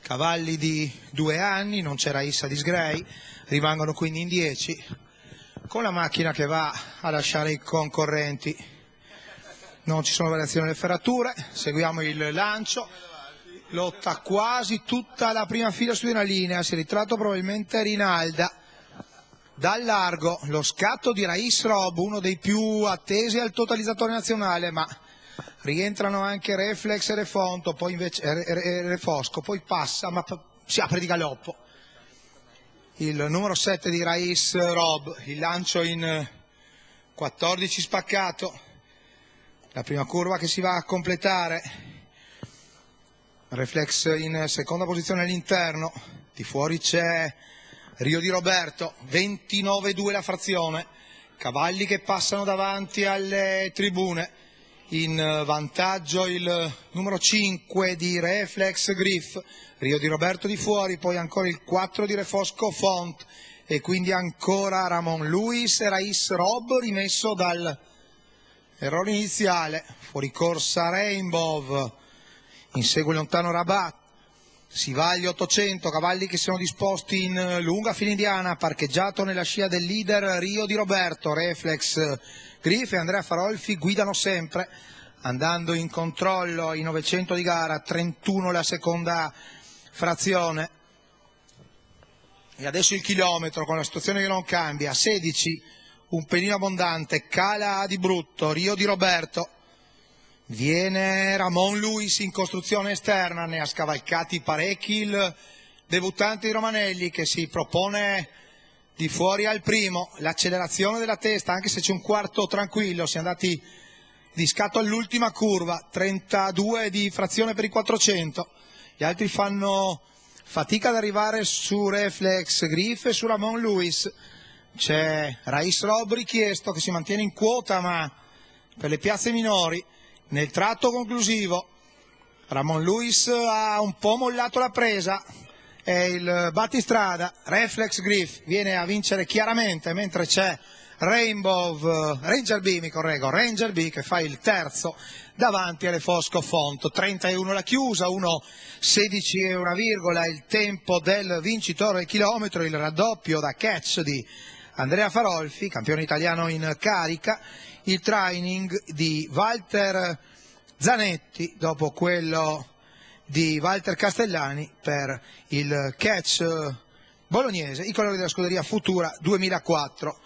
cavalli di 2 anni, non c'era Issa Disgrey, rimangono quindi in 10, con la macchina che va a lasciare i concorrenti. Non ci sono variazioni nelle ferrature, seguiamo il lancio, lotta quasi tutta la prima fila su di una linea, si è ritratto probabilmente Rinalda. Dal largo lo scatto di Rais Rob, uno dei più attesi al totalizzatore nazionale, ma rientrano anche Reflex e Refonto, poi invece Refosco, poi passa, ma si apre di galoppo. Il numero 7 di Rais Rob, il lancio in 14 spaccato, la prima curva che si va a completare. Reflex in seconda posizione all'interno, di fuori c'è Rio di Roberto, 29,2 la frazione, cavalli che passano davanti alle tribune. In vantaggio il numero 5 di Reflex Griff, Rio di Roberto di fuori, poi ancora il 4 di Refosco Font e quindi ancora Ramon Luis e Rais Rob, rimesso dal errore iniziale. Fuori corsa Rainbow, insegue lontano Rabat, si va agli 800, cavalli che sono disposti in lunga fila indiana, parcheggiato nella scia del leader Rio di Roberto. Reflex Griff e Andrea Farolfi guidano sempre, andando in controllo ai 900 di gara, 31 la seconda frazione. E adesso il chilometro con la situazione che non cambia, 16, un pelino abbondante, cala di brutto Rio di Roberto. Viene Ramon Luis in costruzione esterna, ne ha scavalcati parecchi il debuttante di Romanelli che si propone di fuori al primo. L'accelerazione della testa, anche se c'è un quarto tranquillo, si è andati di scatto all'ultima curva, 32 di frazione per i 400, gli altri fanno fatica ad arrivare su Reflex Griff e su Ramon Luis. C'è Rais Rob richiesto che si mantiene in quota, ma per le piazze minori. Nel tratto conclusivo Ramon Luis ha un po' mollato la presa, è il battistrada. Reflex Griff viene a vincere chiaramente, mentre c'è Ranger B che fa il terzo davanti alle Fosco Font. 31 la chiusa, 1:16 e una virgola il tempo del vincitore del chilometro, il raddoppio da catch di Andrea Farolfi, campione italiano in carica, il training di Walter Zanetti dopo quello di Walter Castellani per il catch bolognese, i colori della scuderia Futura 2004.